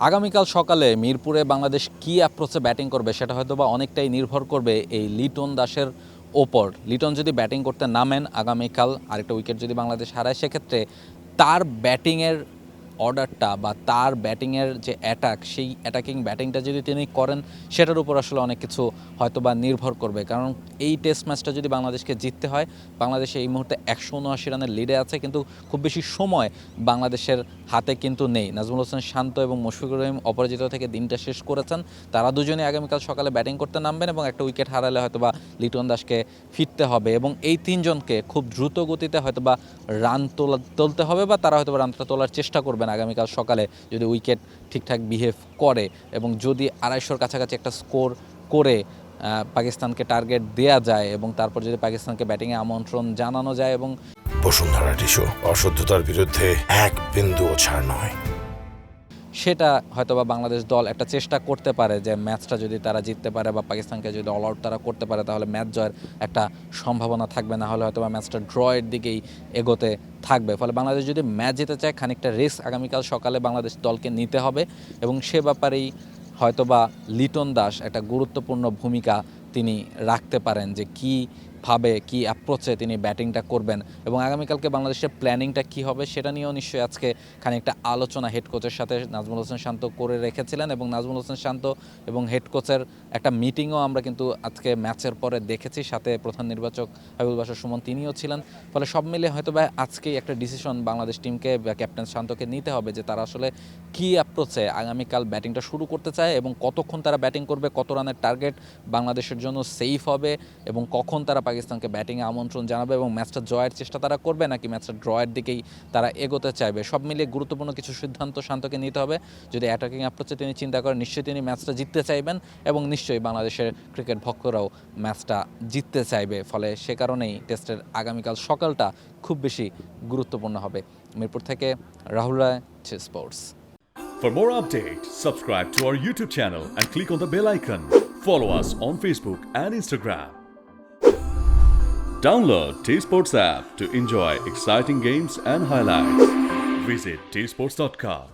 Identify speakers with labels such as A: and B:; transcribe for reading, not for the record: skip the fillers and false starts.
A: আগামীকাল সকালে মিরপুরে বাংলাদেশ কী অ্যাপ্রোচে ব্যাটিং করবে সেটা হয়তো বা অনেকটাই নির্ভর করবে এই লিটন দাসের ওপর। লিটন যদি ব্যাটিং করতে নামেন আগামীকাল, আরেকটা উইকেট যদি বাংলাদেশ হারায়, সেক্ষেত্রে তার ব্যাটিংয়ের অর্ডারটা বা তার ব্যাটিংয়ের যে অ্যাটাক, সেই অ্যাটাকিং ব্যাটিংটা যদি তিনি করেন, সেটার উপর আসলে অনেক কিছু হয়তো বা নির্ভর করবে। কারণ এই টেস্ট ম্যাচটা যদি বাংলাদেশকে জিততে হয়, বাংলাদেশ এই মুহূর্তে 179 রানের লিডে আছে, কিন্তু খুব বেশি সময় বাংলাদেশের হাতে কিন্তু নেই। নাজমুল হোসেন শান্ত এবং মুশফিকুর রহিম অপরাজিত থেকে দিনটা শেষ করেছেন। তারা দুজনে আগামীকাল সকালে ব্যাটিং করতে নামবেন এবং একটা উইকেট হারালে হয়তো বা লিটন দাসকে ফিরতে হবে এবং এই তিনজনকে খুব দ্রুত গতিতে হয়তো বা রান তুলতে হবে, বা তারা হয়তো বা রানটা তোলার চেষ্টা করবেন আগামীকাল সকালে যদি উইকেট ঠিকঠাক বিহেভ করে এবং যদি 250-র কাছাকাছি একটা স্কোর করে পাকিস্তানকে টার্গেট দেয়া যায় এবং তারপর যদি পাকিস্তানকে ব্যাটিংয়ে আমন্ত্রণ জানানো যায় এবং
B: বসুন্ধরা টিস্যু অশুদ্ধতার বিরুদ্ধে এক বিন্দুও ছাড় নয়।
A: সেটা হয়তোবা বাংলাদেশ দল একটা চেষ্টা করতে পারে যে ম্যাচটা যদি তারা জিততে পারে বা পাকিস্তানকে যদি অল আউট তারা করতে পারে, তাহলে ম্যাচ জয়ের একটা সম্ভাবনা থাকবে। না হলে হয়তোবা ম্যাচটা ড্রয়ের দিকেই এগোতে থাকবে। ফলে বাংলাদেশ যদি ম্যাচ জিতে চায়, খানিকটা রিস্ক আগামীকাল সকালে বাংলাদেশ দলকে নিতে হবে এবং সে ব্যাপারেই হয়তোবা লিটন দাস একটা গুরুত্বপূর্ণ ভূমিকা তিনি রাখতে পারেন, যে কীভাবে কী অ্যাপ্রোচে তিনি ব্যাটিংটা করবেন এবং আগামীকালকে বাংলাদেশের প্ল্যানিংটা কী হবে সেটা নিয়েও নিশ্চয়ই আজকে খানিকটা আলোচনা হেড কোচের সাথে নাজমুল হোসেন শান্ত করে রেখেছিলেন এবং নাজমুল হোসেন শান্ত এবং হেড কোচের একটা মিটিংও আমরা কিন্তু আজকে ম্যাচের পরে দেখেছি। সাথে প্রধান নির্বাচক হাবিবুল বাশার সুমন তিনিও ছিলেন। ফলে সব মিলে হয়তো বা আজকেই একটা ডিসিশন বাংলাদেশ টিমকে বা ক্যাপ্টেন শান্তকে নিতে হবে যে তারা আসলে কী অ্যাপ্রোচে আগামীকাল ব্যাটিংটা শুরু করতে চায় এবং কতক্ষণ তারা ব্যাটিং করবে, কত রানের টার্গেট বাংলাদেশের জন্য সেফ হবে এবং কখন তারা পাকিস্তানকে ব্যাটিংয়ে আমন্ত্রণ জানাবে এবং ম্যাচটা জয়ের চেষ্টা তারা করবে নাকি ম্যাচটা ড্রয়ের দিকেই তারা এগোতে চাইবে। সব মিলিয়ে গুরুত্বপূর্ণ কিছু সিদ্ধান্ত শান্তকে নিতে হবে। যদি অ্যাটাকিং অ্যাপ্রোচে তিনি চিন্তা করেন, নিশ্চয়ই তিনি ম্যাচটা জিততে চাইবেন এবং নিশ্চয়ই বাংলাদেশের ক্রিকেট ভক্তরাও ম্যাচটা জিততে চাইবে। ফলে সে কারণেই টেস্টের আগামীকাল সকালটা খুব বেশি গুরুত্বপূর্ণ হবে। মিরপুর থেকে রাহুল রায়, sports.
C: For more updates, subscribe to our YouTube channel and click on the bell icon. Follow us on Facebook and Instagram. Download T-Sports app to enjoy exciting games and highlights. Visit tsports.com.